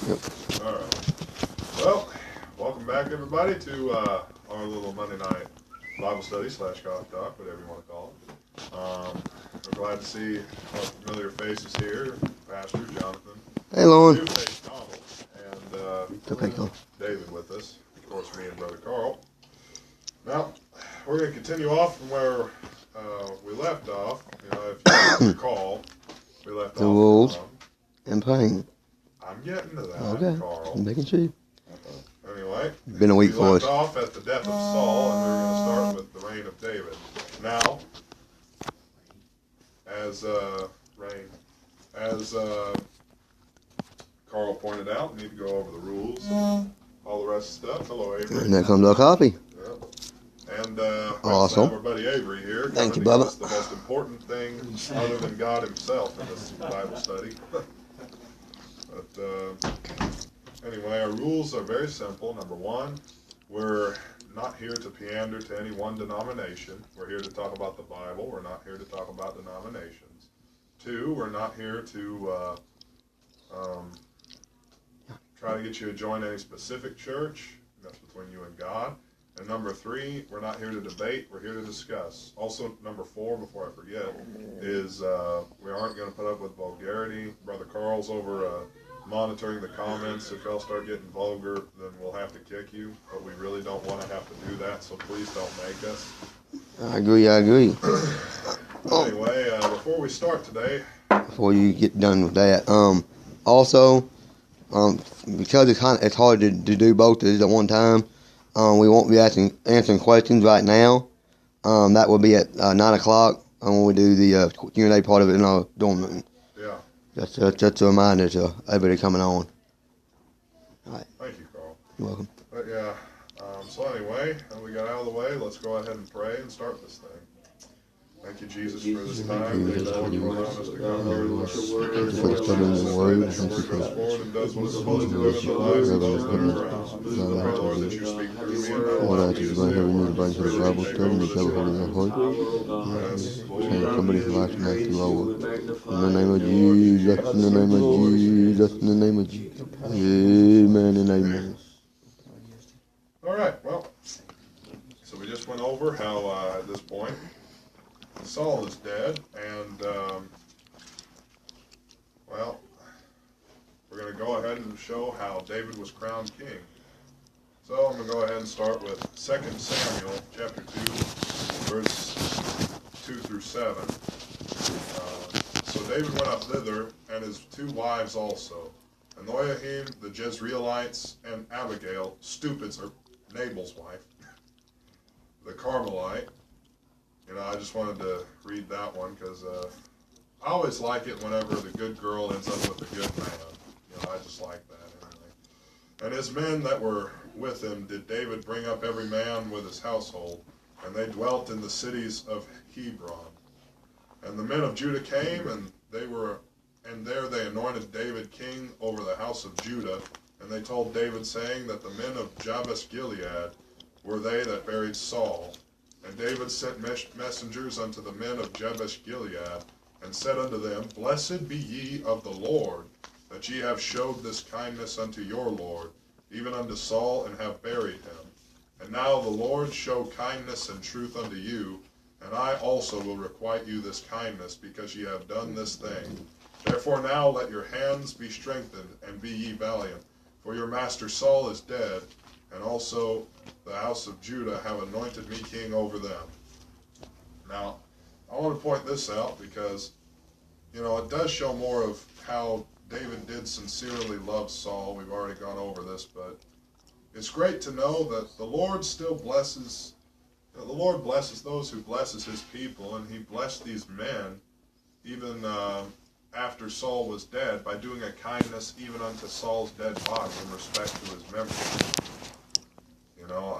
Yep. All right. Well, welcome back, everybody, to our little Monday night Bible study / coffee talk, whatever you want to call it. We're glad to see our familiar faces here. Pastor Jonathan. Hey, Lauren. New face Donald. And David with us. Of course, me and Brother Carl. Now, we're going to continue off from where we left off. You know, if you recall, we left The off wolves and pain. I'm getting to that, Okay. Carl. I'm making sure. Anyway, Been a week we for left us. off at the death of Saul, and we were going to start with the reign of David. Now, as Carl pointed out, we need to go over the rules, all the rest of the stuff. Hello, Avery. And there comes our coffee. Yeah. And we Awesome. have our buddy Avery here. Thank you, Bubba. Bubba. The most important thing other than God himself in this Bible study. But anyway, our rules are very simple. Number one, we're not here to pander to any one denomination. We're here to talk about the Bible. We're not here to talk about denominations. Two, we're not here to try to get you to join any specific church. That's between you and God. And number three, we're not here to debate. We're here to discuss. Also, number four, before I forget, is we aren't going to put up with vulgarity. Brother Carl's over monitoring the comments. If y'all start getting vulgar, then we'll have to kick you. But we really don't want to have to do that, so please don't make us. I agree. Anyway, before we start today, Before you get done with that, also, because it's hard to do both of these at one time, we won't be answering questions right now. That will be at 9 o'clock when we do the Q&A part of it in our dorm room. yeah. Just a reminder to everybody coming on. All right. Thank you, Carl. You're welcome. But yeah, so anyway, we got out of the way. Let's go ahead and pray and start this thing. Thank you, Jesus, for this time. Thank you, Lord, for allowing us to come here and look at your word. Thank you for studying the word. That your word goes forward and does what it's supposed to do in the lives of those that are around. Pray, Lord, that you speak through me and I Lord, I allow ask you you to to say have a me word. to bring to the Bible study and become holy in heart. Change somebody's life tonight, Lord. In the name of Jesus, in the name of Jesus, in the name of Jesus. Amen and amen. All right, well, so we just went over how at this point Saul is dead, and well, we're going to go ahead and show how David was crowned king. So I'm going to go ahead and start with 2 Samuel chapter 2, verse 2 through 7. So David went up thither, and his two wives also, Anoihim the Jezreelites, and Abigail, or Nabal's wife, the Carmelite. You know, I just wanted to read that one because I always like it whenever the good girl ends up with a good man. You know, I just like that anyway. And his men that were with him did David bring up every man with his household, and they dwelt in the cities of Hebron. And the men of Judah came, and there they anointed David king over the house of Judah. And they told David, saying that the men of Jabesh Gilead were they that buried Saul. And David sent messengers unto the men of Jabesh Gilead, and said unto them, Blessed be ye of the Lord, that ye have showed this kindness unto your Lord, even unto Saul, and have buried him. And now the Lord show kindness and truth unto you, and I also will requite you this kindness, because ye have done this thing. Therefore now let your hands be strengthened, and be ye valiant. For your master Saul is dead, and also the house of Judah have anointed me king over them. Now, I want to point this out because, you know, it does show more of how David did sincerely love Saul. We've already gone over this, but it's great to know that the Lord still blesses, the Lord blesses those who blesses his people, and he blessed these men even after Saul was dead by doing a kindness even unto Saul's dead body in respect to his memory. You know,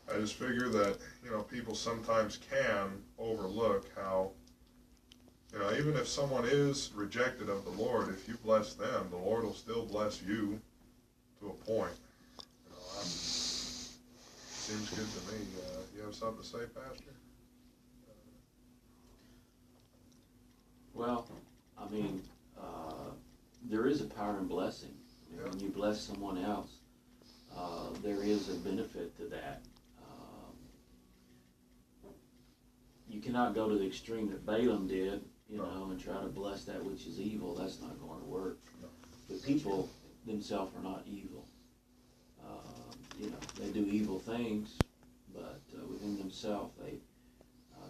I just figure that, you know, people sometimes can overlook how, you know, even if someone is rejected of the Lord, if you bless them, the Lord will still bless you to a point. You know, seems good to me. You have something to say, Pastor? Well, I mean, there is a power in blessing. When you bless someone else, there is a benefit to that. You cannot go to the extreme that Balaam did, and try to bless that which is evil. That's not going to work. The people themselves are not evil. They do evil things, but within themselves,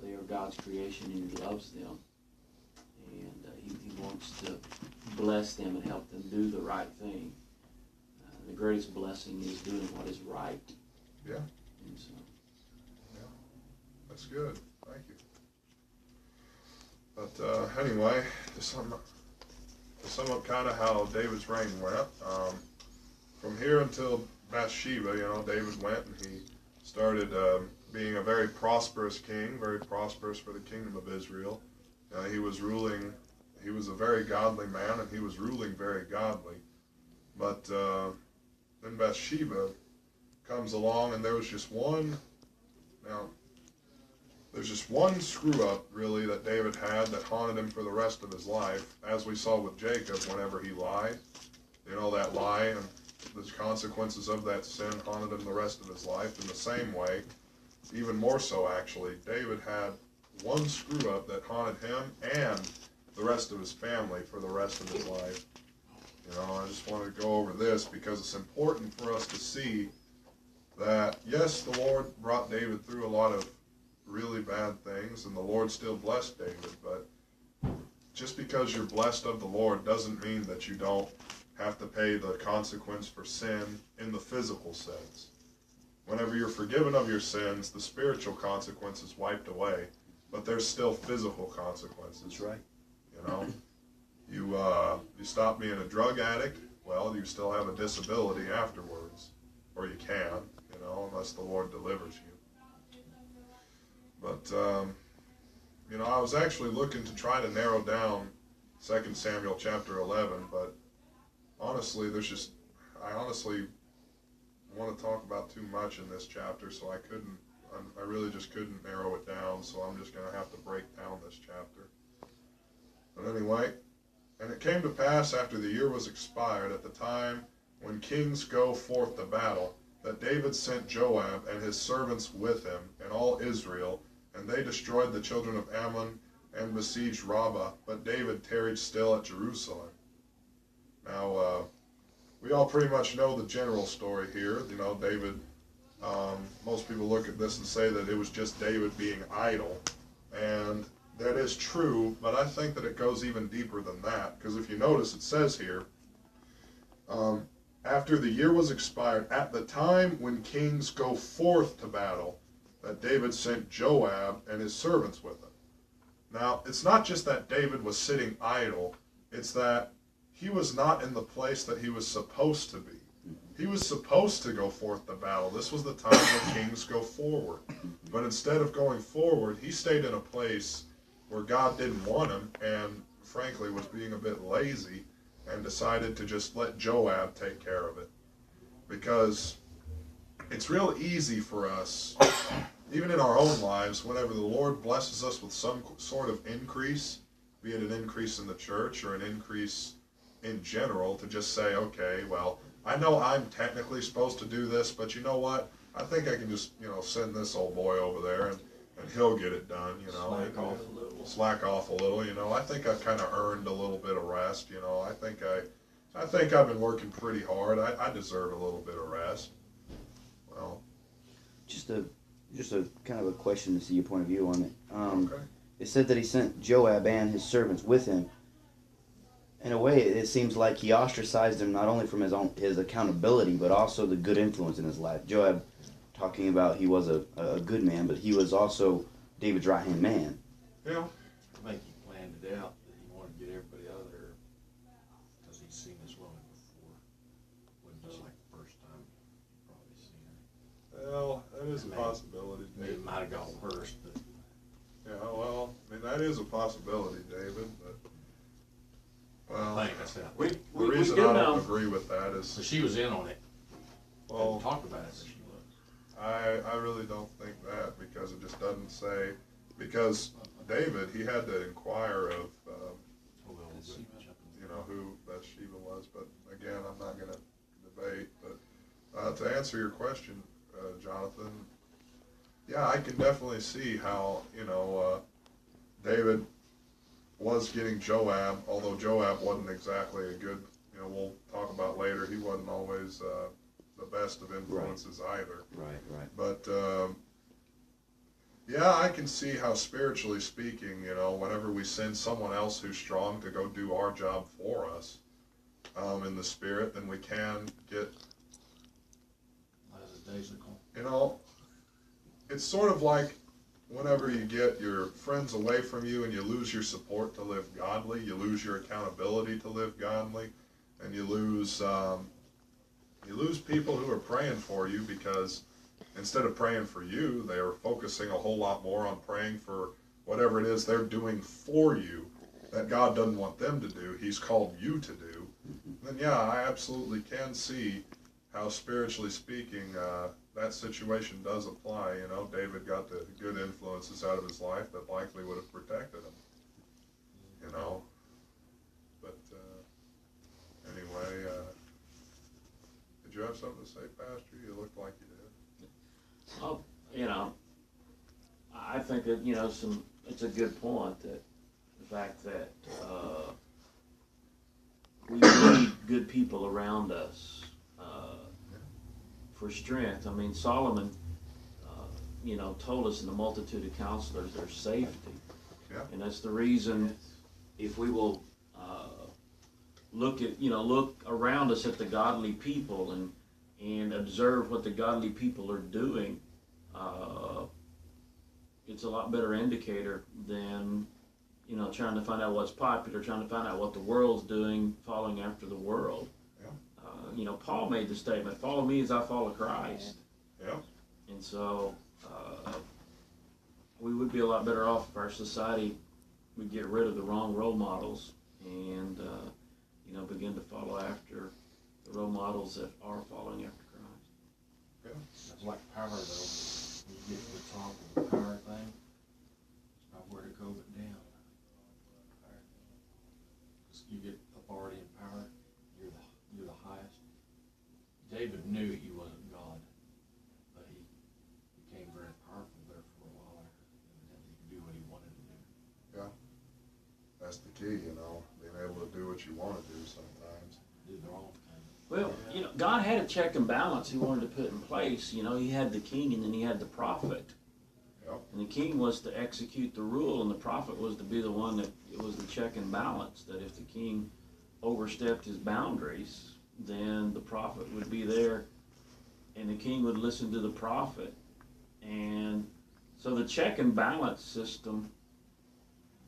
they are God's creation, and He loves them, and He wants to bless them and help them do the right thing. The greatest blessing is doing what is right. Yeah. And so, yeah, that's good. Thank you. But anyway, to sum up kind of how David's reign went, from here until Bathsheba, David went and he started being a very prosperous king, very prosperous for the kingdom of Israel. He was ruling, he was a very godly man, and he was ruling very godly. But then Bathsheba comes along, and there's just one screw up, really, that David had that haunted him for the rest of his life, as we saw with Jacob whenever he lied. That lie and the consequences of that sin haunted him the rest of his life. In the same way, even more so actually, David had one screw up that haunted him and the rest of his family for the rest of his life. I just want to go over this because it's important for us to see that, yes, the Lord brought David through a lot of really bad things, and the Lord still blessed David, but just because you're blessed of the Lord doesn't mean that you don't have to pay the consequence for sin in the physical sense. Whenever you're forgiven of your sins, the spiritual consequence is wiped away, but there's still physical consequences. That's right. You stop being a drug addict, well, you still have a disability afterwards, or you can, unless the Lord delivers you. But, I was actually looking to try to narrow down 2 Samuel chapter 11, but honestly, I honestly want to talk about too much in this chapter, so I really just couldn't narrow it down, so I'm just going to have to break down this chapter. But anyway, and it came to pass after the year was expired, at the time when kings go forth to battle, that David sent Joab and his servants with him, and all Israel, and they destroyed the children of Ammon and besieged Rabbah, but David tarried still at Jerusalem. Now, we all pretty much know the general story here. David, most people look at this and say that it was just David being idle, and that is true, but I think that it goes even deeper than that, because if you notice, it says here, after the year was expired, at the time when kings go forth to battle, that David sent Joab and his servants with him. Now, it's not just that David was sitting idle, it's that he was not in the place that he was supposed to be. He was supposed to go forth to battle. This was the time when kings go forward. But instead of going forward, he stayed in a place where God didn't want him, and frankly was being a bit lazy, and decided to just let Joab take care of it. Because it's real easy for us, even in our own lives, whenever the Lord blesses us with some sort of increase, be it an increase in the church or an increase in general, to just say, okay, well, I know I'm technically supposed to do this, but you know what? I think I can just, send this old boy over there and he'll get it done, Slack off a little, I think I've kind of earned a little bit of rest, I think I've been working pretty hard. I deserve a little bit of rest. Well, Just a kind of a question to see your point of view on it. okay. It said that he sent Joab and his servants with him. In a way, it seems like he ostracized him not only from his accountability, but also the good influence in his life. Joab, talking about he was a good man, but he was also David's right-hand man. Yeah. I think he planned it out that he wanted to get everybody out of there because he'd seen this woman before. Wasn't just like the first time he'd probably seen her. Well, that is a possibility, Maybe David. it might have gone worse, but Yeah, well, that is a possibility, David, but, well, I think that's how. we the reason do I know. don't agree with that So is, she was in on it. well, Didn't talk about it, but she was. I really don't think that, because it just doesn't say, because David, he had to inquire of, Oh, well, we'll jump in. who Bathsheba was. But again, I'm not going to debate. But to answer your question, Jonathan, yeah, I can definitely see how, David was getting Joab, although Joab wasn't exactly a good, we'll talk about later, he wasn't always the best of influences either. Right. But, yeah, I can see how spiritually speaking, whenever we send someone else who's strong to go do our job for us in the spirit, then we can get, it's sort of like whenever you get your friends away from you and you lose your support to live godly, you lose your accountability to live godly, and you lose people who are praying for you because instead of praying for you, they are focusing a whole lot more on praying for whatever it is they're doing for you that God doesn't want them to do, He's called you to do. Then yeah, I absolutely can see how spiritually speaking that situation does apply. David got the good influences out of his life that likely would have protected him. But anyway, did you have something to say, Pastor? You looked like you did. Oh, I think that it's a good point, that the fact that we need good people around us for strength. I mean, Solomon, told us in the multitude of counselors there's safety, and that's the reason. If we will look around us at the godly people and observe what the godly people are doing, it's a lot better indicator than trying to find out what's popular, trying to find out what the world's doing, following after the world. Paul made the statement, "Follow me as I follow Christ." Yeah. And so we would be a lot better off if our society would get rid of the wrong role models and begin to follow after the role models that are following after Christ. Yeah. It's like power, though. When you get to the top of the power thing, it's not where to go but down. Because you get authority and power, you're the highest. David knew he wasn't God, but he became very powerful there for a while. Evidently, he could do what he wanted to do. Yeah. That's the key, being able to do what you want to do sometimes. Did the wrong thing. Well, God had a check and balance He wanted to put in place. He had the king and then He had the prophet. Yep. And the king was to execute the rule, and the prophet was to be the one that it was the check and balance. That if the king overstepped his boundaries, then the prophet would be there, and the king would listen to the prophet. And so the check and balance system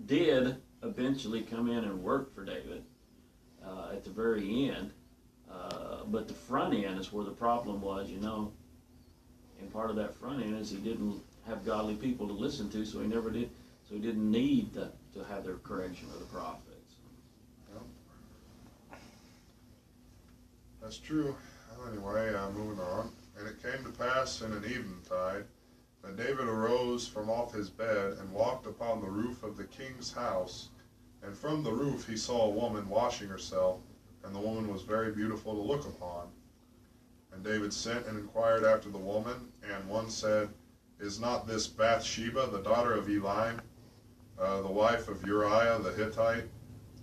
did eventually come in and work for David at the very end. But the front end is where the problem was, and part of that front end is he didn't have godly people to listen to, so he never did. So he didn't need to have their correction of the prophets. That's true. Well, anyway, moving on. And it came to pass in an eventide that David arose from off his bed and walked upon the roof of the king's house. And from the roof he saw a woman washing herself, and the woman was very beautiful to look upon. And David sent and inquired after the woman, and one said, "Is not this Bathsheba, the daughter of Eliam, the wife of Uriah the Hittite?"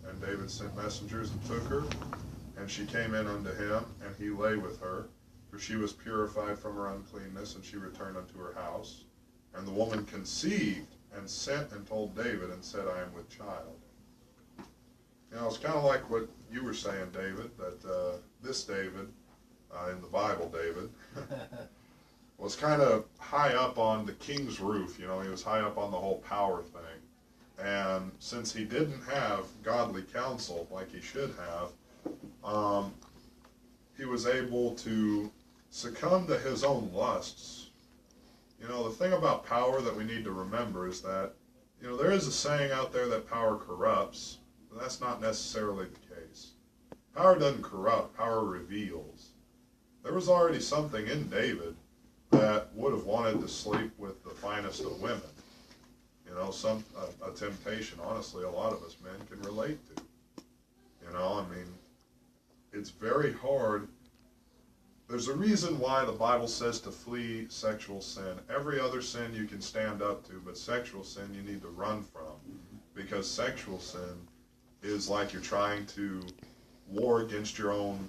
And David sent messengers and took her. And she came in unto him, and he lay with her, for she was purified from her uncleanness, and she returned unto her house. And the woman conceived, and sent and told David, and said, "I am with child." It's kind of like what you were saying, David, that this David, in the Bible David, was kind of high up on the king's roof. He was high up on the whole power thing. And since he didn't have godly counsel like he should have, he was able to succumb to his own lusts. The thing about power that we need to remember is that, there is a saying out there that power corrupts, but that's not necessarily the case. Power doesn't corrupt, power reveals. There was already something in David that would have wanted to sleep with the finest of women. A temptation, honestly, a lot of us men can relate to. I mean, it's very hard. There's a reason why the Bible says to flee sexual sin. Every other sin you can stand up to, but sexual sin you need to run from. Because sexual sin is like you're trying to war against your own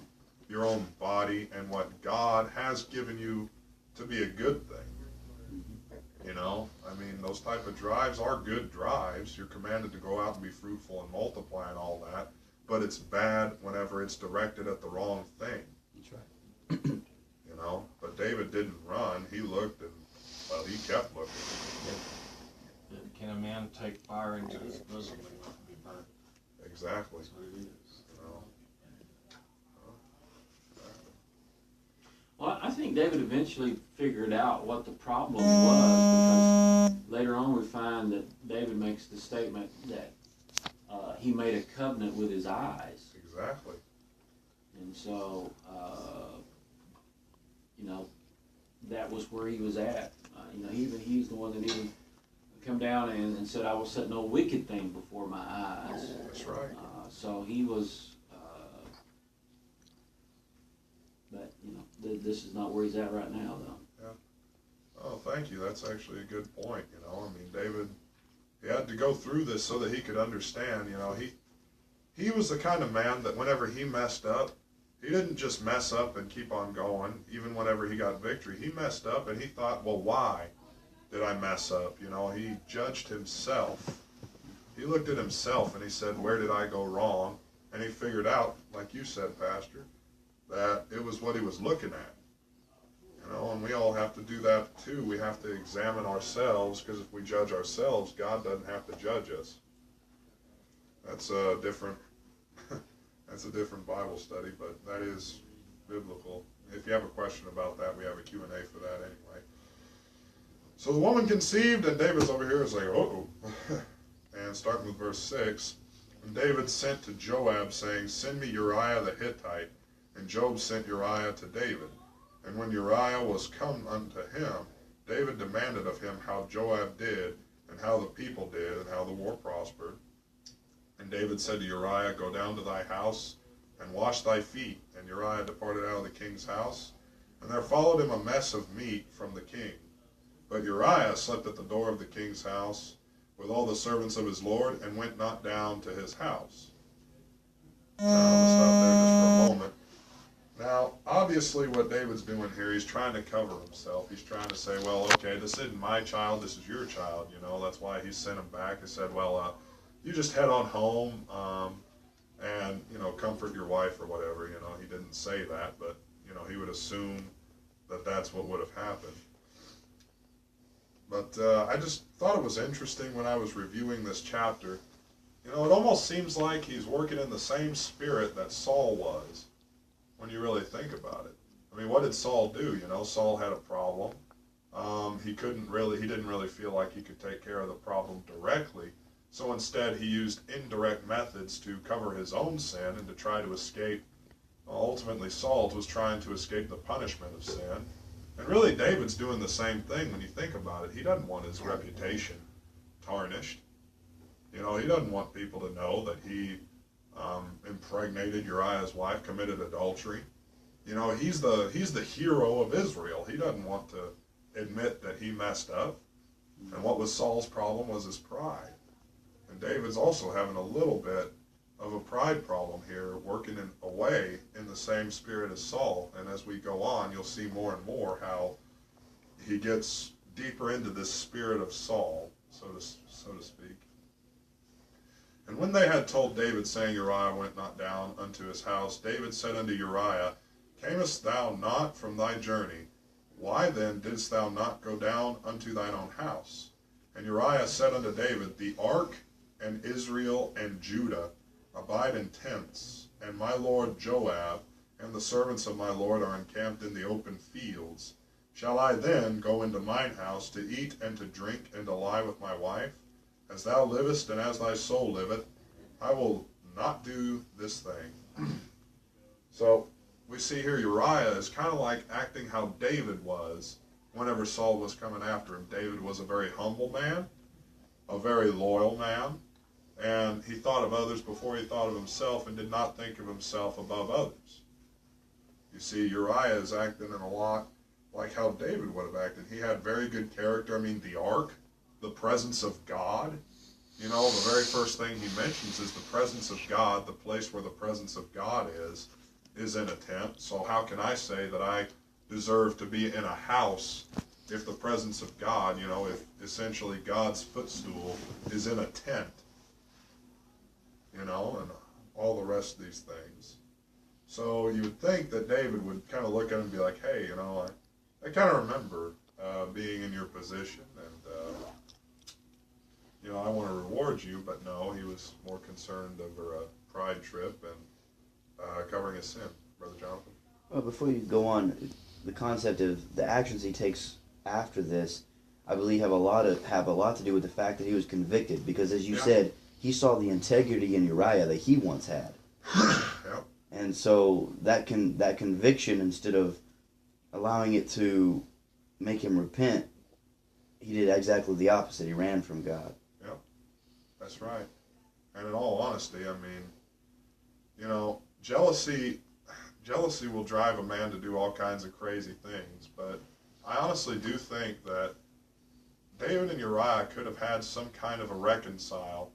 body and what God has given you to be a good thing. I mean, those type of drives are good drives. You're commanded to go out and be fruitful and multiply and all that, but it's bad whenever it's directed at the wrong thing. That's right. But David didn't run. He looked and, well, he kept looking. Can a man take fire into his bosom and not be burnt? Exactly. That's what it is. Well, I think David eventually figured out what the problem was, because later on we find that David makes the statement that he made a covenant with his eyes. Exactly. And so, that was where he was at. He's the one that even come down and said, I will set no wicked thing before my eyes. That's right. So he was, but, this is not where he's at right now, though. Yeah. Oh, thank you. That's actually a good point. I mean, David, he had to go through this so that he could understand. He was the kind of man that whenever he messed up, he didn't just mess up and keep on going. Even whenever he got victory, he messed up and he thought, well, why did I mess up? He judged himself. He looked at himself and he said, where did I go wrong? And he figured out, like you said, Pastor, that it was what he was looking at. And we all have to do that too. We have to examine ourselves, because if we judge ourselves, God doesn't have to judge us. That's a different Bible study, but that is biblical. If you have a question about that, we have a Q&A for that anyway. So the woman conceived, and David's over here is like, uh-oh. And starting with verse 6, and David sent to Joab, saying, send me Uriah the Hittite. And Joab sent Uriah to David. And when Uriah was come unto him, David demanded of him how Joab did, and how the people did, and how the war prospered. And David said to Uriah, go down to thy house, and wash thy feet. And Uriah departed out of the king's house. And there followed him a mess of meat from the king. But Uriah slept at the door of the king's house, with all the servants of his lord, and went not down to his house. Now, I'm going to stop there just for a moment. Now, obviously what David's doing here, he's trying to cover himself. He's trying to say, well, okay, this isn't my child, this is your child, That's why he sent him back. He said, well, you just head on home and, comfort your wife or whatever. He didn't say that, but, he would assume that that's what would have happened. But I just thought it was interesting when I was reviewing this chapter. It almost seems like he's working in the same spirit that Saul was, when you really think about it. I mean, what did Saul do? Saul had a problem. He didn't really feel like he could take care of the problem directly. So instead, he used indirect methods to cover his own sin and to try to escape. Ultimately, Saul was trying to escape the punishment of sin. And really, David's doing the same thing when you think about it. He doesn't want his reputation tarnished. He doesn't want people to know that he impregnated Uriah's wife, committed adultery. He's the hero of Israel. He doesn't want to admit that he messed up. And what was Saul's problem was his pride. And David's also having a little bit of a pride problem here, working away in the same spirit as Saul. And as we go on, you'll see more and more how he gets deeper into this spirit of Saul, so to speak. And when they had told David, saying, Uriah went not down unto his house, David said unto Uriah, camest thou not from thy journey? Why then didst thou not go down unto thine own house? And Uriah said unto David, the ark and Israel and Judah abide in tents, and my lord Joab and the servants of my lord are encamped in the open fields. Shall I then go into mine house to eat and to drink and to lie with my wife? As thou livest and as thy soul liveth, I will not do this thing. So we see here Uriah is kind of like acting how David was whenever Saul was coming after him. David was a very humble man, a very loyal man, And he thought of others before he thought of himself and did not think of himself above others. You see, Uriah is acting in a lot like how David would have acted. He had very good character. I mean, the ark, the presence of God. You know, the very first thing he mentions is the presence of God. The place where the presence of God is in a tent. So how can I say that I deserve to be in a house if the presence of God, you know, if essentially God's footstool is in a tent? You know, and all the rest of these things. So you would think that David would kind of look at him and be like, hey, you know, I kind of remember being in your position, and, you know, I want to reward you, but no, he was more concerned over a pride trip and covering his sin. Brother Jonathan? Well, before you go on, the concept of the actions he takes after this, I believe have a lot to do with the fact that he was convicted, because as you said, he saw the integrity in Uriah that he once had. Yep. And so that conviction, instead of allowing it to make him repent, he did exactly the opposite. He ran from God. Yep. That's right. And in all honesty, I mean, you know, jealousy will drive a man to do all kinds of crazy things, but I honestly do think that David and Uriah could have had some kind of a reconcile.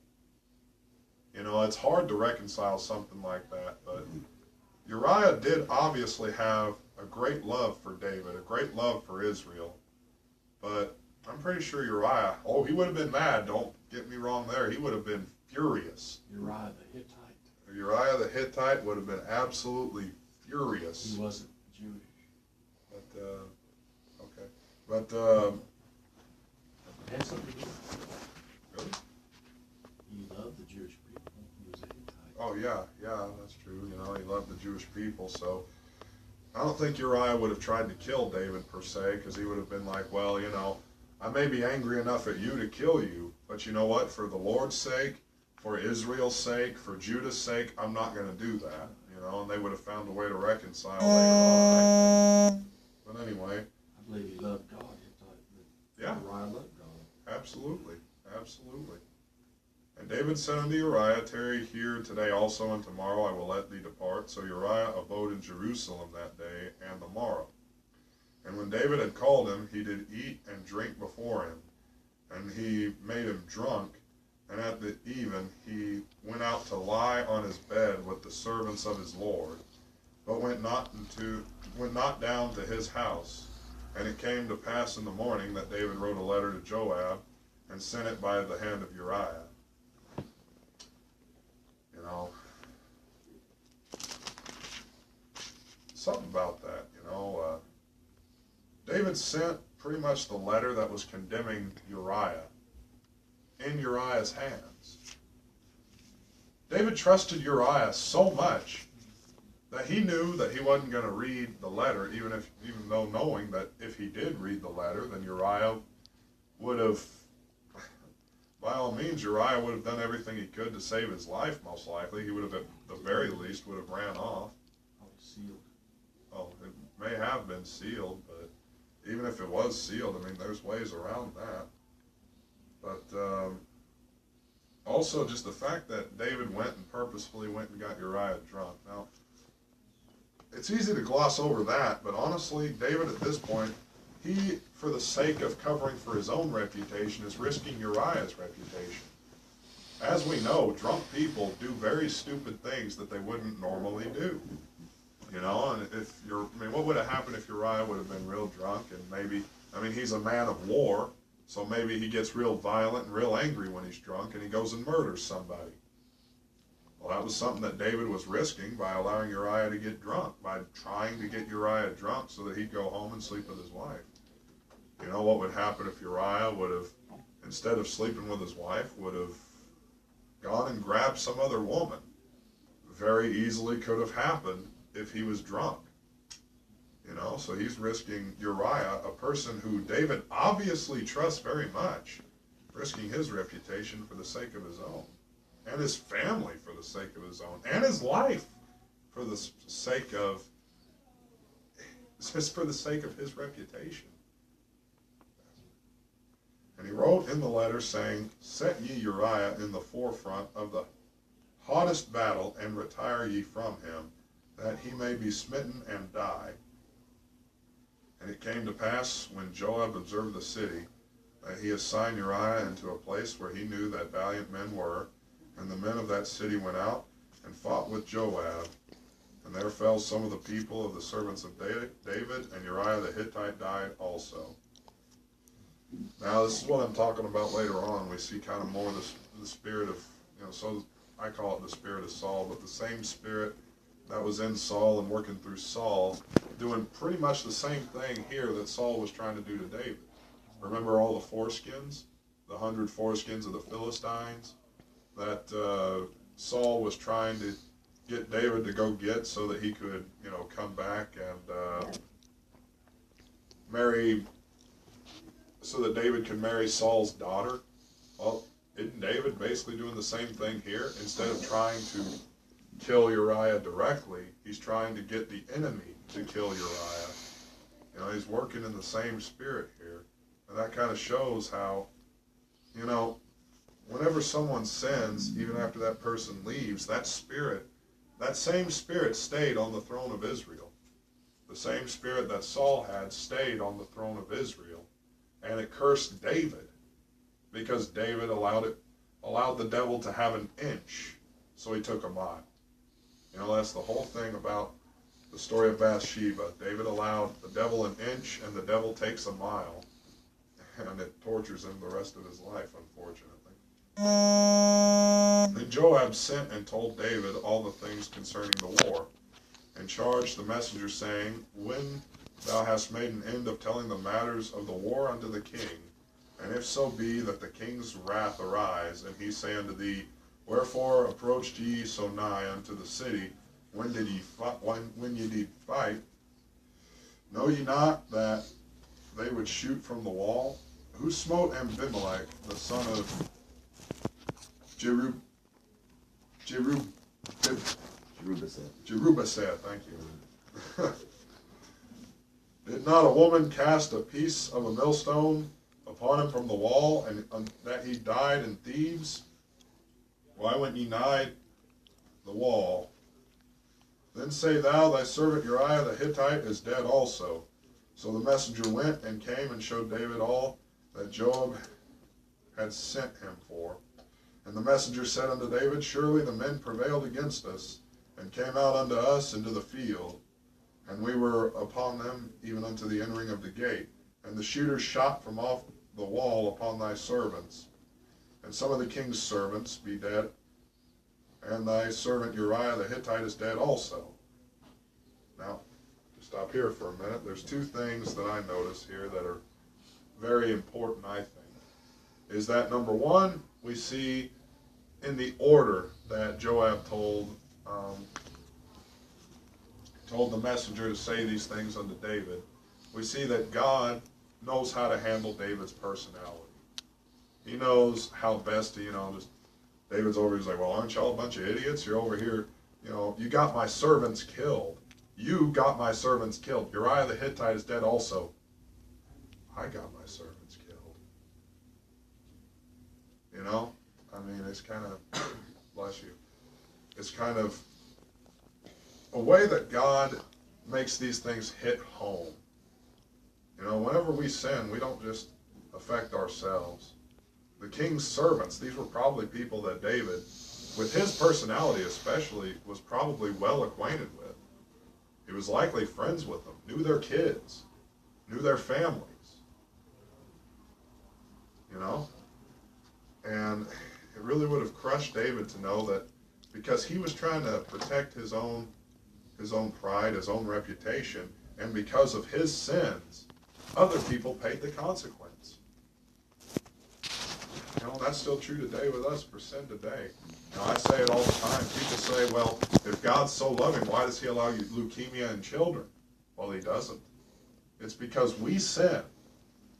You know, it's hard to reconcile something like that, but Uriah did obviously have a great love for David, a great love for Israel, but I'm pretty sure Uriah, he would have been mad, don't get me wrong there, he would have been furious. Uriah the Hittite. Uriah the Hittite would have been absolutely furious. He wasn't Jewish. But, okay. But, It had something to do with it. really? He loved the Jewish people. He was a Hittite. Oh, yeah, that's true. You know, he loved the Jewish people, so I don't think Uriah would have tried to kill David per se, because he would have been like, well, you know, I may be angry enough at you to kill you, but you know what? For the Lord's sake, for Israel's sake, for Judah's sake, I'm not going to do that, you know, and they would have found a way to reconcile later on, I think. But anyway. I believe he loved God. Yeah. Uriah loved God. Absolutely, absolutely. And David said unto Uriah, tarry here today also, and tomorrow I will let thee depart. So Uriah abode in Jerusalem that day and the morrow. And when David had called him, he did eat and drink before him, and he made him drunk. And at the even he went out to lie on his bed with the servants of his Lord, but went not down to his house. And it came to pass in the morning that David wrote a letter to Joab, and sent it by the hand of Uriah. You know, something about that, you know. David sent pretty much the letter that was condemning Uriah in Uriah's hands. David trusted Uriah so much that he knew that he wasn't going to read the letter, even though knowing that if he did read the letter, then Uriah would have, by all means, Uriah would have done everything he could to save his life, most likely. He would have, at the very least, would have ran off. Sealed. Oh, it may have been sealed, but even if it was sealed, I mean, there's ways around that. But also just the fact that David went and purposefully went and got Uriah drunk. Now, it's easy to gloss over that, but honestly, David at this point, he, for the sake of covering for his own reputation, is risking Uriah's reputation. As we know, drunk people do very stupid things that they wouldn't normally do. You know, and what would have happened if Uriah would have been real drunk and maybe, he's a man of war, so maybe he gets real violent and real angry when he's drunk and he goes and murders somebody. Well, that was something that David was risking by allowing Uriah to get drunk, by trying to get Uriah drunk so that he'd go home and sleep with his wife. You know what would happen if Uriah would have, instead of sleeping with his wife, would have gone and grabbed some other woman? Very easily could have happened if he was drunk. You know, so he's risking Uriah, a person who David obviously trusts very much, risking his reputation for the sake of his own, and his family for the sake of his own, and his life for the sake of, just for the sake of his reputation. And he wrote in the letter saying, Set ye Uriah in the forefront of the hottest battle, and retire ye from him, that he may be smitten and die. And it came to pass, when Joab observed the city, that he assigned Uriah into a place where he knew that valiant men were. And the men of that city went out and fought with Joab. And there fell some of the people of the servants of David, and Uriah the Hittite died also. Now, this is what I'm talking about later on. We see kind of more the spirit of, so I call it the spirit of Saul, but the same spirit that was in Saul and working through Saul, doing pretty much the same thing here that Saul was trying to do to David. Remember all the foreskins, the 100 foreskins of the Philistines that Saul was trying to get David to go get so that he could, come back and marry, so that David could marry Saul's daughter. Well, isn't David basically doing the same thing here? Instead of trying to kill Uriah directly, he's trying to get the enemy to kill Uriah. He's working in the same spirit here. And that kind of shows how, whenever someone sins, even after that person leaves, that same spirit stayed on the throne of Israel. The same spirit that Saul had stayed on the throne of Israel. And it cursed David because David allowed the devil to have an inch, so he took a mile. That's the whole thing about the story of Bathsheba. David allowed the devil an inch, and the devil takes a mile, and it tortures him the rest of his life, unfortunately. Then Joab sent and told David all the things concerning the war, and charged the messenger, saying, When thou hast made an end of telling the matters of the war unto the king, and if so be that the king's wrath arise, and he say unto thee, Wherefore approached ye so nigh unto the city? When did ye fight? When ye did fight? Know ye not that they would shoot from the wall? Who smote Abimelech, the son of Jerubbaal, thank you. Did not a woman cast a piece of a millstone upon him from the wall, and that he died in Thebes? Why went ye nigh the wall? Then say thou, thy servant Uriah the Hittite is dead also. So the messenger went and came and showed David all that Joab had sent him for. And the messenger said unto David, Surely the men prevailed against us, and came out unto us into the field. And we were upon them even unto the entering of the gate. And the shooters shot from off the wall upon thy servants. And some of the king's servants be dead, and thy servant Uriah the Hittite is dead also. Now, to stop here for a minute, there's two things that I notice here that are very important, I think. Is that number one, we see in the order that Joab told the messenger to say these things unto David, we see that God knows how to handle David's personality. He knows how best to, just, David's over, he's like, well, aren't y'all a bunch of idiots? You're over here, you got my servants killed. You got my servants killed. Uriah the Hittite is dead also. I got my servants killed. It's kind of, bless you, it's kind of a way that God makes these things hit home. Whenever we sin, we don't just affect ourselves. The king's servants, these were probably people that David, with his personality especially, was probably well acquainted with. He was likely friends with them, knew their kids, knew their families. And it really would have crushed David to know that, because he was trying to protect his own pride, his own reputation, and because of his sins, other people paid the consequence. That's still true today with us for sin today. I say it all the time. People say, well, if God's so loving, why does he allow you leukemia in children? Well, he doesn't. It's because we sin.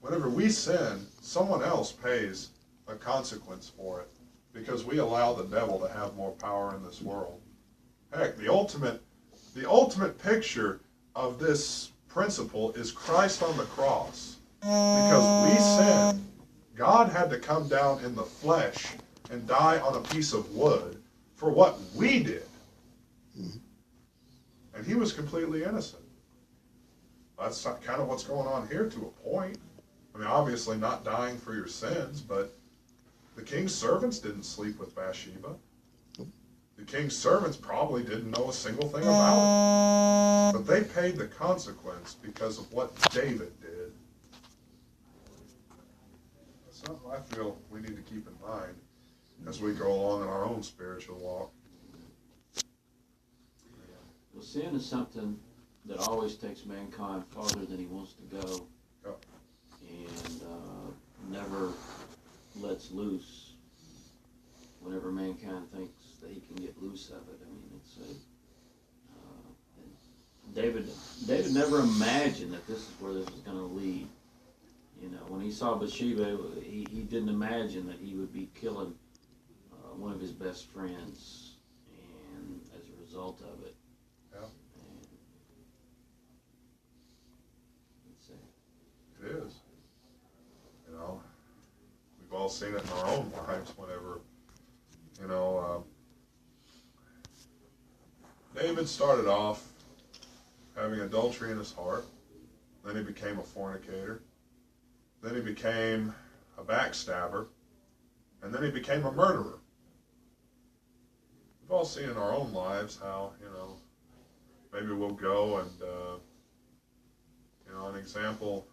Whenever we sin, someone else pays a consequence for it, because we allow the devil to have more power in this world. Heck, the ultimate picture of this principle is Christ on the cross. Because we sin, God had to come down in the flesh and die on a piece of wood for what we did. And he was completely innocent. That's kind of what's going on here to a point. I mean, obviously not dying for your sins, but the king's servants didn't sleep with Bathsheba. The king's servants probably didn't know a single thing about it. But they paid the consequence because of what David did. That's something I feel we need to keep in mind as we go along in our own spiritual walk. Well, sin is something that always takes mankind farther than he wants to go. Yep. And never lets loose whenever mankind thinks that he can get loose of it. I mean, it's David never imagined that this is where this was going to lead. You know, when he saw Bathsheba, he didn't imagine that he would be killing one of his best friends, and as a result of it. Yeah. And it's sad. It is. You know, we've all seen it in our own lives whenever, you know, David started off having adultery in his heart. Then he became a fornicator. Then he became a backstabber. And then he became a murderer. We've all seen in our own lives how, you know, maybe we'll go and, you know, an example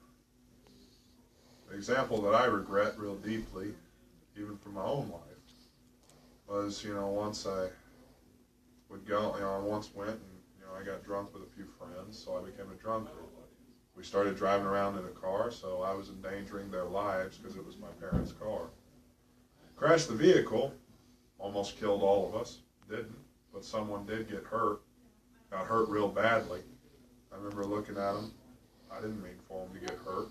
that I regret real deeply, even from my own life, was, you know, once I would go, you know, I once went and, you know, I got drunk with a few friends, so I became a drunkard. We started driving around in a car, so I was endangering their lives because it was my parents' car. Crashed the vehicle, almost killed all of us, didn't, but someone did get hurt, got hurt real badly. I remember looking at him, I didn't mean for him to get hurt,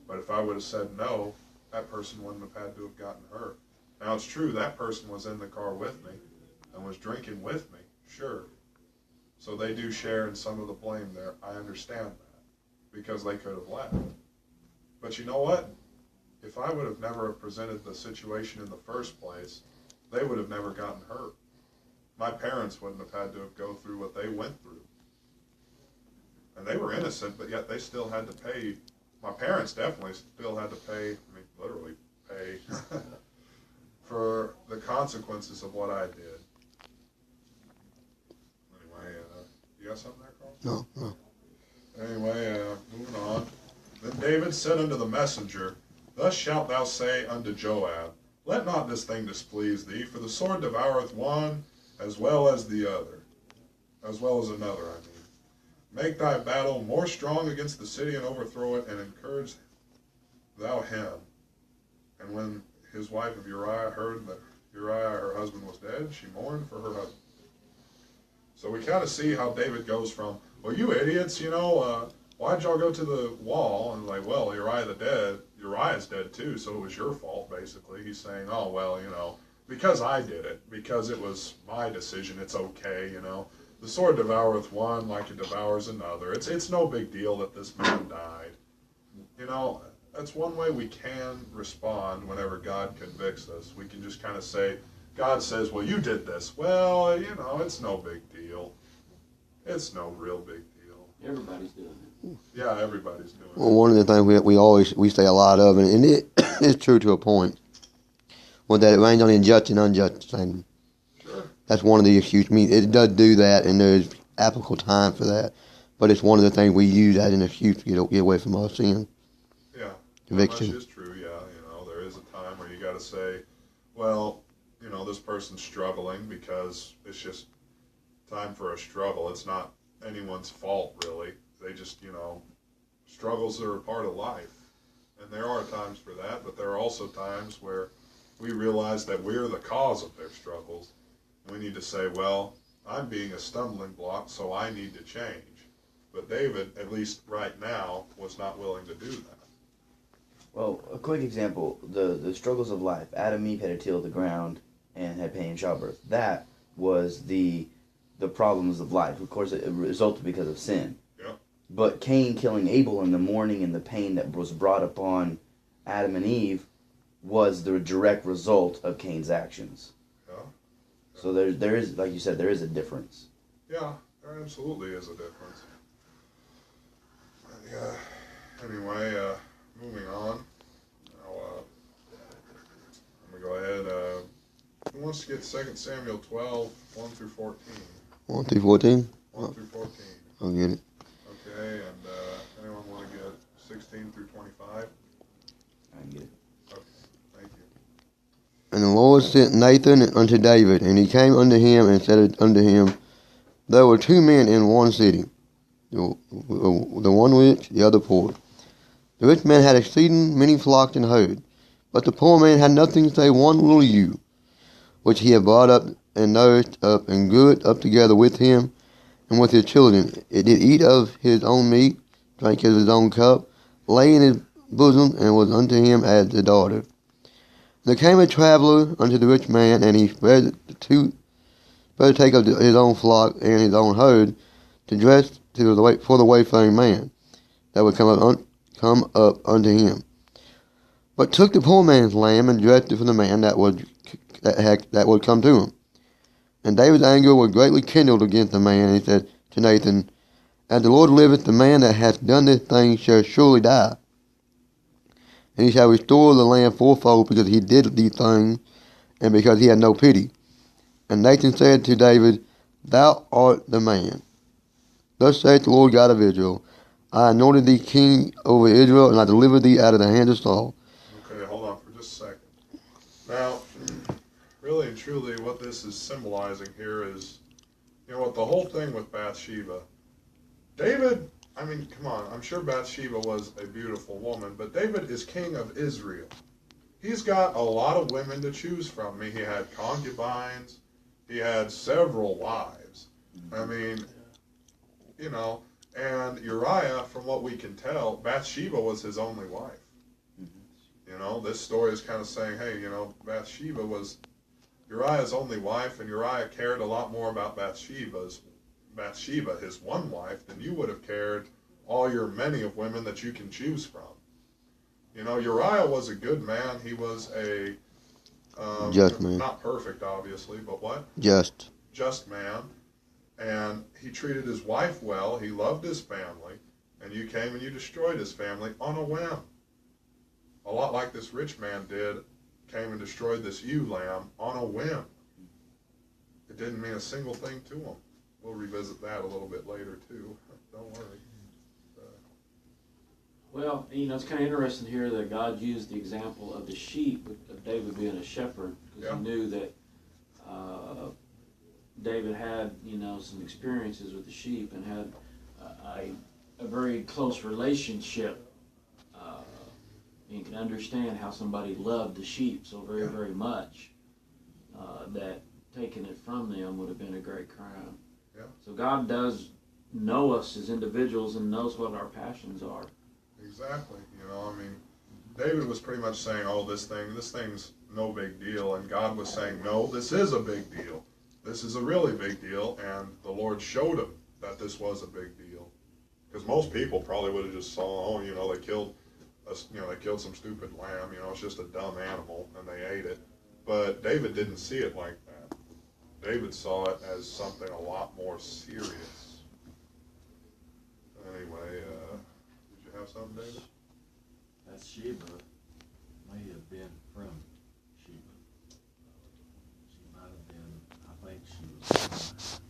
but if I would have said no, that person wouldn't have had to have gotten hurt. Now it's true, that person was in the car with me and was drinking with me, sure. So they do share in some of the blame there, I understand that, because they could have left. But you know what? If I would have never presented the situation in the first place, they would have never gotten hurt. My parents wouldn't have had to go through what they went through. And they were innocent, but yet they still had to pay. My parents definitely still had to pay, I mean, literally pay, for the consequences of what I did. Anyway, you got something there, Carl? No. Anyway, moving on. Then David said unto the messenger, Thus shalt thou say unto Joab, Let not this thing displease thee, for the sword devoureth one as well as the other, as well as another, I mean. Make thy battle more strong against the city and overthrow it, and encourage thou him. And when his wife of Uriah heard that Uriah, her husband, was dead, she mourned for her husband. So we kind of see how David goes from, well, you idiots, you know, why'd y'all go to the wall? And like, well, Uriah's dead too, so it was your fault, basically. He's saying, oh, well, you know, because I did it, because it was my decision, it's okay, you know. The sword devoureth one like it devours another. It's no big deal that this man died. You know, that's one way we can respond whenever God convicts us. We can just kind of say, God says, well, you did this. Well, you know, it's no big deal. It's no real big deal. Everybody's doing it. Yeah, everybody's doing Well, one of the things we say a lot of, and it is true to a point, well, that it rains on the unjust and unjust thing. Sure. That's one of the issues. I mean, it does do that, and there's applicable time for that. But it's one of the things we use as an excuse to get away from our sin. Yeah. Conviction. That is true, yeah. You know, there is a time where you got to say, well, you know, this person's struggling because it's just time for a struggle. It's not anyone's fault, really. They just, you know, struggles are a part of life. And there are times for that, but there are also times where we realize that we're the cause of their struggles. We need to say, well, I'm being a stumbling block, so I need to change. But David, at least right now, was not willing to do that. Well, a quick example, the struggles of life. Adam and Eve had to till the ground and had pain in childbirth. That was the problems of life. Of course, it resulted because of sin. Yeah. But Cain killing Abel in the morning and the pain that was brought upon Adam and Eve was the direct result of Cain's actions. Yeah. So there is, like you said, there is a difference. Yeah, there absolutely is a difference. Yeah. Anyway, moving on. Now, I'm going to go ahead. Who wants to get 2 Samuel 12, 1 through 14? 1 through 14. 1 through 14. I'll get it. Okay, and anyone want to get 16 through 25? I can get it. Okay, thank you. And the Lord sent Nathan unto David, and he came unto him and said unto him, There were 2 men in one city, the one rich, the other poor. The rich man had exceeding many flocks and herds, but the poor man had nothing save one little ewe, which he had brought up and nourished up and grew it up together with him and with his children. It did eat of his own meat, drank of his own cup, lay in his bosom, and was unto him as a daughter. There came a traveler unto the rich man, and he spread to take of his own flock and his own herd to dress for the wayfaring man that would come up unto him. But took the poor man's lamb and dressed it for the man that would come to him. And David's anger was greatly kindled against the man, and he said to Nathan, As the Lord liveth, the man that hath done this thing shall surely die. And he shall restore the lamb fourfold, because he did these things, and because he had no pity. And Nathan said to David, Thou art the man. Thus saith the Lord God of Israel, I anointed thee king over Israel, and I delivered thee out of the hand of Saul. Okay, hold on for just a second. Now, really and truly, what this is symbolizing here is, you know what, the whole thing with Bathsheba. David, I mean, come on, I'm sure Bathsheba was a beautiful woman, but David is king of Israel. He's got a lot of women to choose from. I mean, he had concubines, he had several wives. I mean, you know, and Uriah, from what we can tell, Bathsheba was his only wife. You know, this story is kind of saying, hey, you know, Bathsheba was Uriah's only wife, and Uriah cared a lot more about Bathsheba, his one wife, than you would have cared all your many of women that you can choose from. You know, Uriah was a good man. He was a Just man. Not perfect, obviously, but what? Just man. And he treated his wife well. He loved his family. And you came and you destroyed his family on a whim. A lot like this rich man did, came and destroyed this ewe lamb on a whim. It didn't mean a single thing to him. We'll revisit that a little bit later, too. Don't worry. Well, you know, it's kind of interesting here that God used the example of the sheep, of David being a shepherd, because he knew that David had, you know, some experiences with the sheep and had a very close relationship. You can understand how somebody loved the sheep so very, very much that taking it from them would have been a great crime. Yeah. So God does know us as individuals and knows what our passions are. Exactly. You know, I mean, David was pretty much saying, oh, this thing's no big deal. And God was saying, no, this is a big deal. This is a really big deal. And the Lord showed him that this was a big deal. Because most people probably would have just saw, oh, you know, they killed some stupid lamb. You know, it's just a dumb animal, and they ate it. But David didn't see it like that. David saw it as something a lot more serious. Anyway, did you have something, David? Bathsheba may have been from Sheba. She might have been, I think she was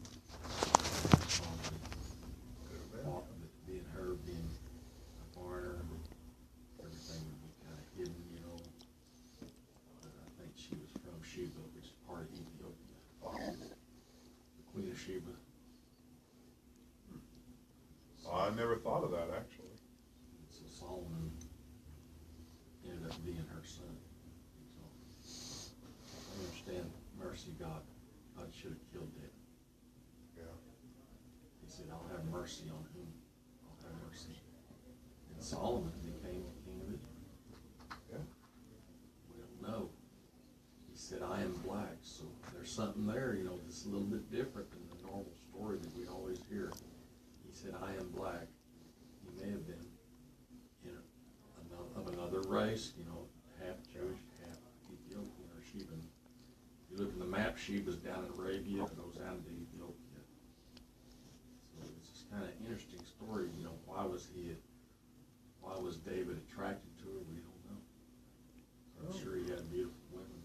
being her, being a foreigner, everything would be kind of hidden, you know. But I think she was from Sheba, which is part of Ethiopia. The Queen of Sheba. I never thought of that, actually. So Solomon ended up being her son. So I understand mercy, God should have killed David. Yeah. He said, I'll have mercy on whom I'll have mercy. And Solomon became king of Israel. Yeah. We don't know. He said, I am black. So there's something there, you know, that's a little bit different than the normal story that we always hear. He said, I am black. He may have been of another race, you know, half Jewish, down in Arabia, goes down to Ethiopia. So it's just kind of an interesting story. You know, why was David attracted to her? We don't know. I'm sure he had beautiful women.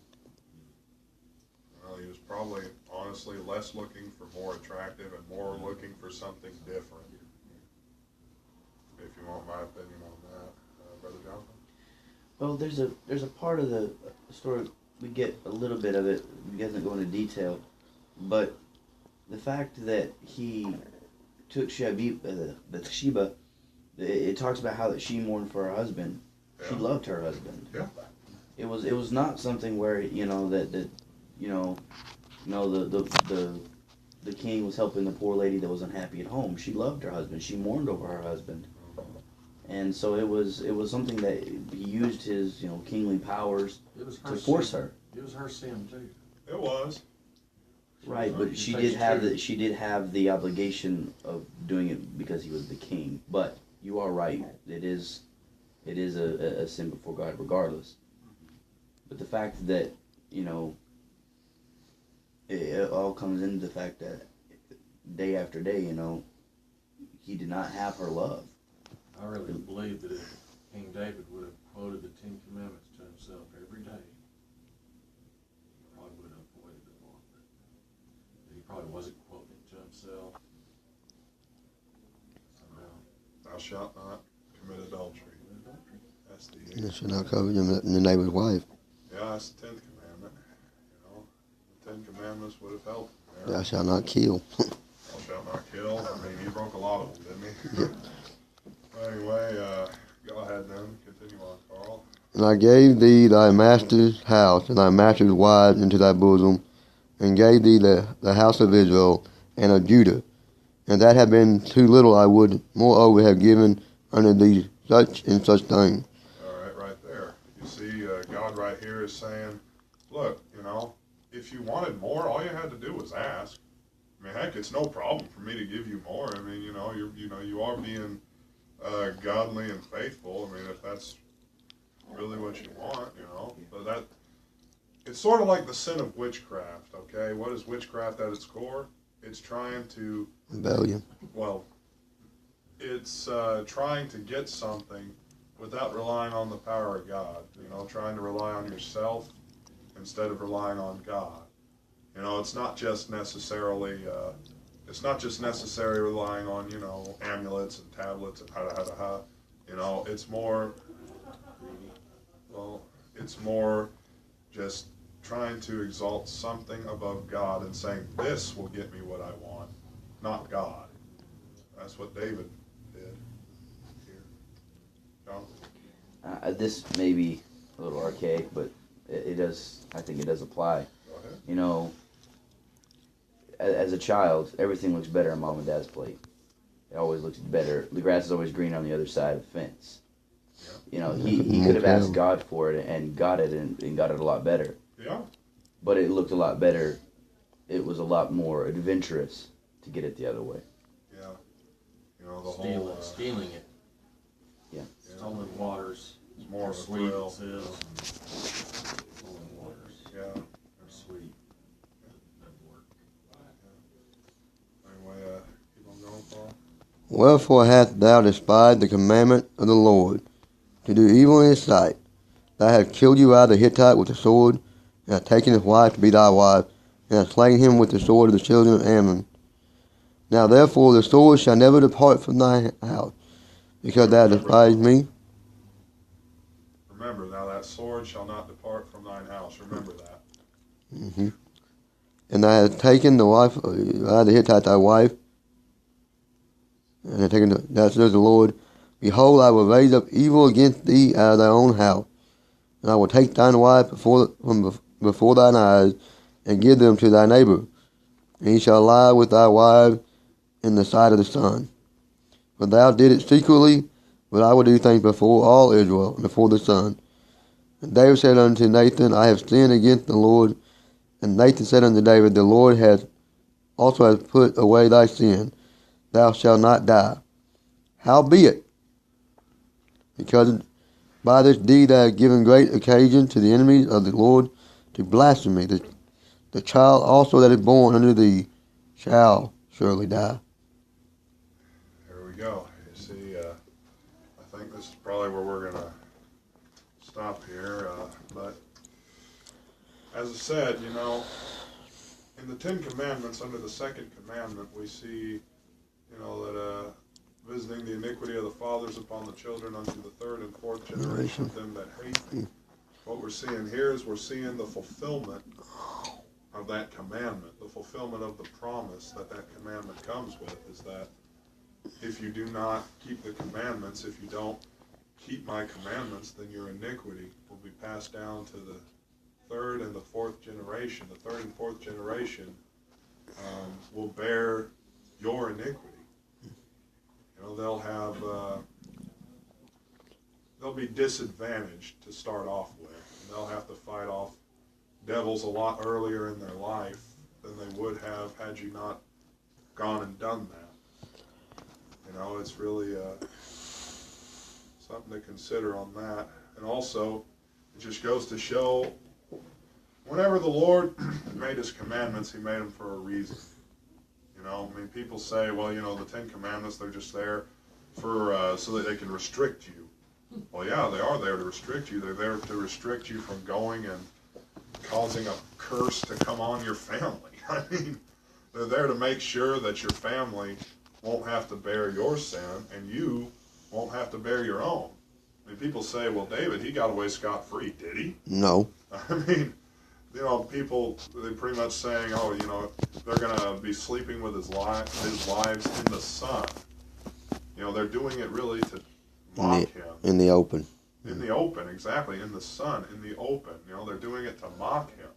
Well, he was probably, honestly, less looking for more attractive and more looking for something different. If you want my opinion on that, Brother Jonathan. Well, there's a part of the story, we get a little bit of it. He doesn't go into detail, but the fact that he took Bathsheba, it talks about how that she mourned for her husband. Yeah. She loved her husband. Yeah. It was not something where the king was helping the poor lady that was unhappy at home. She loved her husband. She mourned over her husband. And so it was something that he used his kingly powers to force her. It was her sin too. It was. Right, but she did have the obligation of doing it because he was the king. But you are right. It is a sin before God regardless. But the fact that, it all comes into the fact that day after day, he did not have her love. I really believe that if King David would have quoted the Ten Commandments to himself every day, he probably would have avoided it a lot. But he probably wasn't quoting it to himself. Thou shalt not commit adultery. That's the You shall not covet your neighbor's wife. Yeah, that's the 10th commandment. The 10 commandments would have helped him there. Thou shalt not kill. Thou shalt not kill. I mean, he broke a lot of them, didn't he? Anyway, go ahead then. Continue on, Carl. And I gave thee thy master's house and thy master's wives into thy bosom, and gave thee the house of Israel and of Judah. And that had been too little, I would moreover have given unto thee such and such things. All right there. You see, God right here is saying, look, if you wanted more, all you had to do was ask. I mean, heck, it's no problem for me to give you more. I mean, you are being godly and faithful. I mean, if that's really what you want, but it's sort of like the sin of witchcraft, okay? What is witchcraft at its core? It's trying to, Rebellion. well, it's trying to get something without relying on the power of God, trying to rely on yourself instead of relying on God. It's not just necessarily relying on, amulets and tablets and it's more, it's more just trying to exalt something above God and saying, this will get me what I want, not God. That's what David did here. John? This may be a little archaic, but I think it does apply. Go ahead. As a child, everything looks better on mom and dad's plate. It always looks better. The grass is always green on the other side of the fence. He could have asked God for it and got it and got it a lot better. Yeah. But it looked a lot better. It was a lot more adventurous to get it the other way. Yeah. The Stealing it. Yeah. Stolen waters. It's more of a sweet thrill. it is. Stolen waters. Yeah. They're sweet. Doesn't work. Anyway, keep on going, Paul. Wherefore hast thou despised the commandment of the Lord, to do evil in his sight? Thou hast killed Uriah the Hittite with the sword, and hast taken his wife to be thy wife, and hast slain him with the sword of the children of Ammon. Now therefore the sword shall never depart from thy house, because thou despised me. Remember, now that sword shall not depart from thine house. Remember that. Mm-hmm. And thou hast taken the wife of Uriah the Hittite thy wife, and hast taken that says the Lord, behold, I will raise up evil against thee out of thy own house, and I will take thine wife from before thine eyes, and give them to thy neighbor, and he shall lie with thy wife in the sight of the sun. For thou did it secretly, but I will do things before all Israel, and before the sun. And David said unto Nathan, I have sinned against the Lord. And Nathan said unto David, the Lord also has put away thy sin. Thou shalt not die. Howbeit, because by this deed thou hast given great occasion to the enemies of the Lord to blaspheme, the child also that is born under thee shall surely die. Here we go. You see, I think this is probably where we're going to stop here. But as I said, you know, in the Ten Commandments, under the second commandment, we see, you know, that visiting the iniquity of the fathers upon the children unto the third and fourth generation of them that hate me. What we're seeing here is we're seeing the fulfillment of that commandment, the fulfillment of the promise that that commandment comes with, is that if you do not keep the commandments, if you don't keep my commandments, then your iniquity will be passed down to the third and the fourth generation. The third and fourth generation will bear your iniquity. You know, they'll be disadvantaged to start off with. And they'll have to fight off devils a lot earlier in their life than they would have had you not gone and done that. You know, it's really something to consider on that. And also, it just goes to show, whenever the Lord made his commandments, he made them for a reason. You know, I mean, people say, well, you know, the Ten Commandments, they're just there for so that they can restrict you. Well, yeah, they are there to restrict you. They're there to restrict you from going and causing a curse to come on your family. I mean, they're there to make sure that your family won't have to bear your sin and you won't have to bear your own. I mean, people say, well, David, he got away scot-free. Did he? No. I mean, you know, people, they're pretty much saying, oh, you know, they're going to be sleeping with his wives in the sun. You know, they're doing it really to mock him. In the open. In the open, exactly. In the sun, in the open. You know, they're doing it to mock him.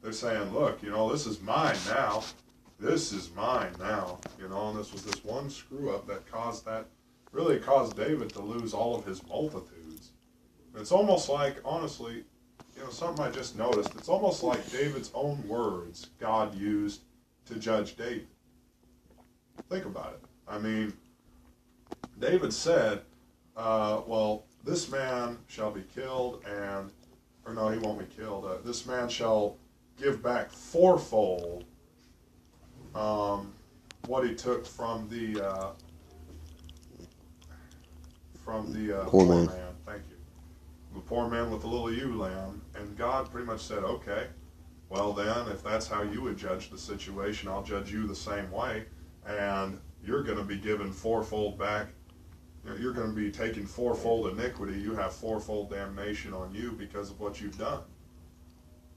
They're saying, look, you know, this is mine now. This is mine now. You know, and this was this one screw-up that really caused David to lose all of his multitudes. And it's almost like, honestly, you know, something I just noticed, it's almost like David's own words God used to judge David. Think about it. I mean, David said, well, this man shall be killed or no, he won't be killed. This man shall give back fourfold what he took from the poor man. Thank you. The poor man with the little ewe lamb. And God pretty much said, okay, well then, if that's how you would judge the situation, I'll judge you the same way. And you're going to be given fourfold back. You're going to be taking fourfold iniquity. You have fourfold damnation on you because of what you've done.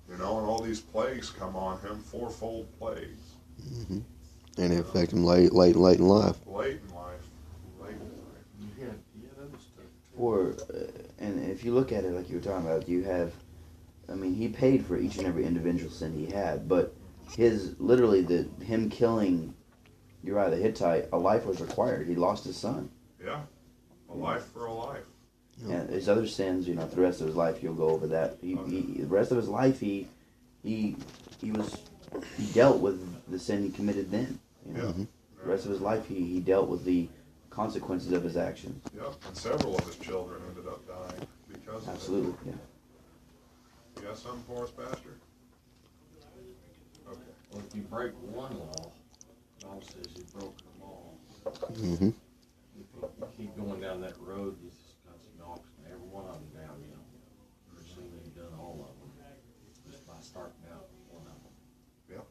You know, and all these plagues come on him, fourfold plagues. Mm-hmm. And it affects him late in life. Late in life. Yeah, that was tough. Or, and if you look at it like you were talking about, you have, I mean, he paid for each and every individual sin he had, but him killing Uriah the Hittite, a life was required. He lost his son. Yeah. A life for a life. And his other sins, you know, for the rest of his life, you'll go over that. The rest of his life, he dealt with the sin he committed then. You know? Yeah. Mm-hmm. The rest of his life, he dealt with the consequences of his actions. Yep. And several of his children ended up dying because of Absolutely, it. yeah. You got something for us, Pastor? Okay. Well, if you break one law, the Bible says you broke them all. Mm-hmm. If you keep going down that road, you just got some knocks and every one of them down, you know. Pretty soon you've done all of them, just by starting out with one of them. Yep.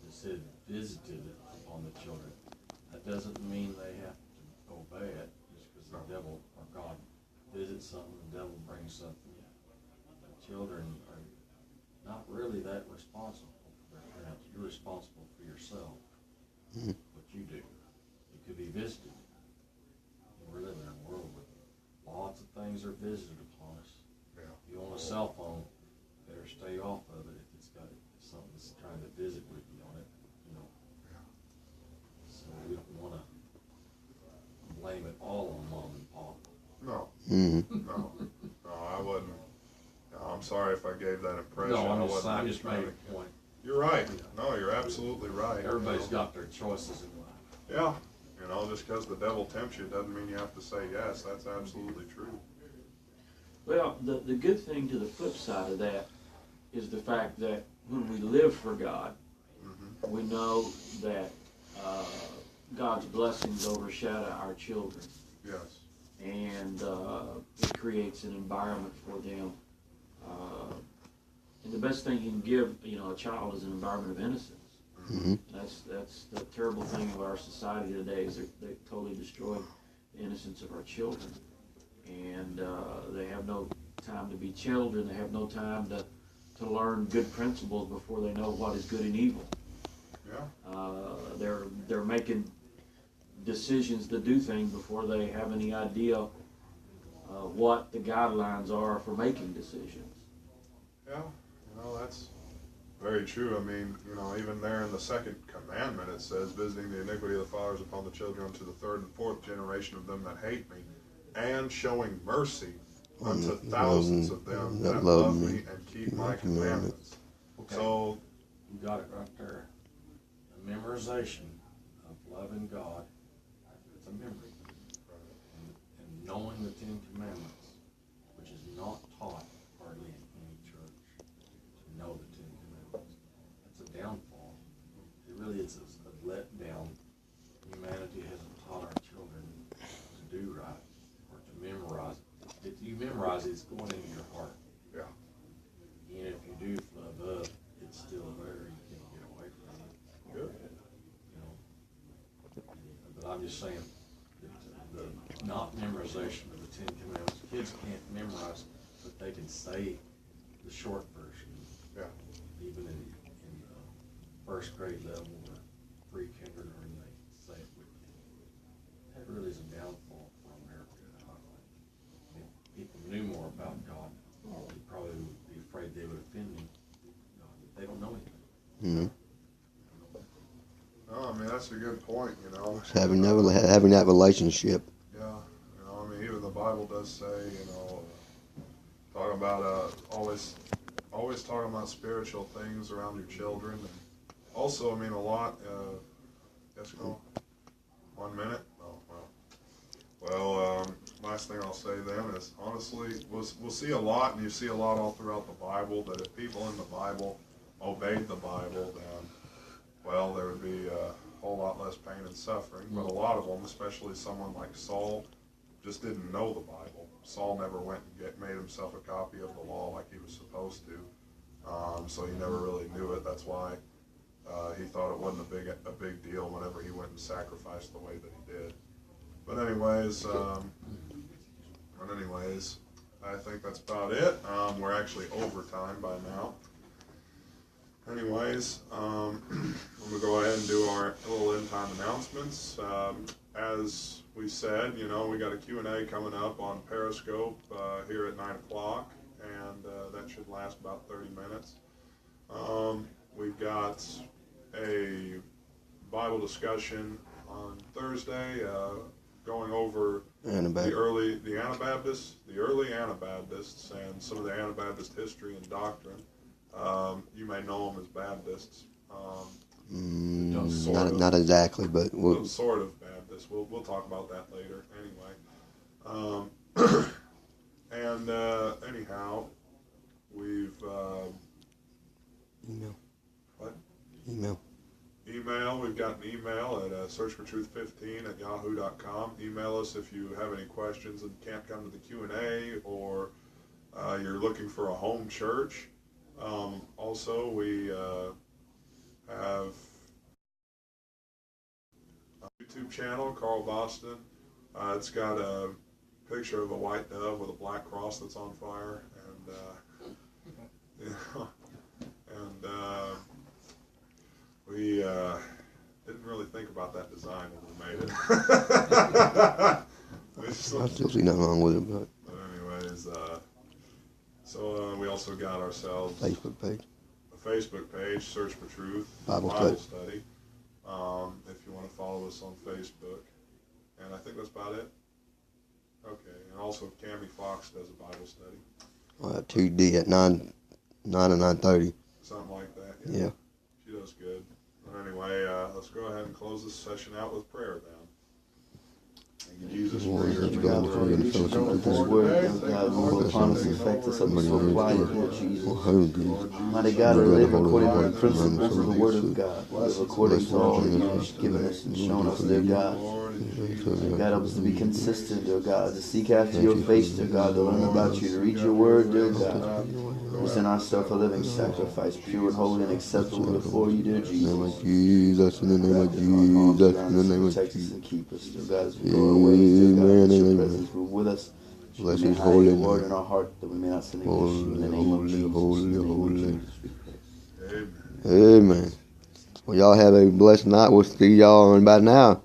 It said visited upon the children. That doesn't mean they have to obey it, just because the devil or God visits something, the devil brings something. The children are not really that responsible for their parents. You're responsible for yourself, what you do. You could be visited. We're living in a world where lots of things are visited upon us. Yeah. If you own a cell phone, better stay off of it if something that's trying to visit with you on it, you know. Yeah. So we don't want to blame it all on mom and pop. No. Mm-hmm. No, I wouldn't. No, I'm sorry if I gave that impression. No, I I'm just making a point. You're right. No, you're absolutely right. Everybody's got their choices in life. Yeah. You know, just because the devil tempts you doesn't mean you have to say yes. That's absolutely true. Well, the good thing to the flip side of that is the fact that when we live for God, Mm-hmm. we know that God's blessings overshadow our children, Yes. and it creates an environment for them. And the best thing you can give, a child is an environment of innocence. Mm-hmm. That's the terrible thing of our society today is they totally destroyed the innocence of our children, and they have no time to be children. They have no time to learn good principles before they know what is good and evil. Yeah. They're making decisions to do things before they have any idea what the guidelines are for making decisions. Yeah. That's very true. I mean, even there in the second commandment, it says, visiting the iniquity of the fathers upon the children unto the third and fourth generation of them that hate me, and showing mercy unto thousands of them that love me and keep my commandments. Okay. So, You got it right there. The memorization of loving God, it's a memory. And knowing the Ten Commandments, which is not taught hardly in any church, to know the Ten Commandments. That's a downfall. It really is a letdown. Humanity hasn't taught our children to do right or to memorize it. If you memorize it, it's going into your heart. yeah. And if you do flub up, it's still there. You can't get away from it. Good. But I'm just saying, the not memorization of the Ten Commandments. Kids can't memorize, but they can say the short version. Yeah. Even in first grade level or pre-kindergarten, they say it with you. That really is a downfall for America, I think. If people knew more about God, they probably would be afraid they would offend him. They don't know anything. Mm-hmm. No, I mean, that's a good point, Having that relationship. Yeah, even the Bible does say, talking about always talking about spiritual things around your children, and also, a lot. Yes, go. 1 minute. Oh, well. Last thing I'll say then is honestly, we'll see a lot, and you see a lot all throughout the Bible that if people in the Bible obeyed the Bible, then there would be a whole lot less pain and suffering. But a lot of them, especially someone like Saul, just didn't know the Bible. Saul never went and made himself a copy of the law like he was supposed to, so he never really knew it. That's why he thought it wasn't a big deal whenever he went and sacrificed the way that he did. But anyways, I think that's about it. We're actually overtime by now. Anyways, I'm going to go ahead and do our little end-time announcements. As we said, we got a Q&A coming up on Periscope here at 9 o'clock, and that should last about 30 minutes. We've got a Bible discussion on Thursday going over the early Anabaptists and some of the Anabaptist history and doctrine. You may know them as Baptists. Not exactly, but sort of Baptists. We'll talk about that later. Anyway, and anyhow, we've email. What? Email. Email. We've got an email at searchfortruth15@yahoo.com. Email us if you have any questions and can't come to the Q&A, or you're looking for a home church. Also, we have a YouTube channel, Carl Boston. It's got a picture of a white dove with a black cross that's on fire, and we didn't really think about that design when we made it. I still see nothing wrong with it, but anyways, so we also got ourselves Facebook page. A Facebook page, Search for Truth Bible Study. If you want to follow us on Facebook, and I think that's about it. Okay, and also Cammie Fox does a Bible study. Tuesday at 9 and 9:30. Something like that. Yeah. She does good. But anyway, let's go ahead and close this session out with prayer then. Thank you, Jesus, for Lord, your thank you, God, for in the each and fellowship going of the This forward word, today. oh Thank God, you, Lord, will that upon you us take affect no us up Somebody so in apply it, the Lord Jesus. Oh, holy Jesus. Mighty God, to Lord, live holy, according to holy, the principles of the Word holy, of God. Live Blessings according Bless to all us that in you this have given today. us and Lord, shown you us, dear forgive. God. Lord, in Thank Jesus' you, God, name. help us to be consistent, dear God, to seek after Thank your you face, for dear God, to learn Lord, about let's you, to seek read after your your word, dear face and God. not go Present after ourselves a that living which is wrong. sacrifice, In pure and Jesus' holy and name. acceptable before you, dear in the name Jesus. of Jesus, in the name of Wrap your arms Jesus, around in the us and name of protect us Jesus. and keep us, dear God, as we go our ways, dear God. Amen Let and your amen. presence move with us. We Bless may his hide your holy word name. in our heart that we may not sin against you. In the Holy, name of holy, Jesus. holy, In the name of holy. Jesus, we pray. Amen. Amen. Well, y'all have a blessed night. We'll see y'all in about an hour.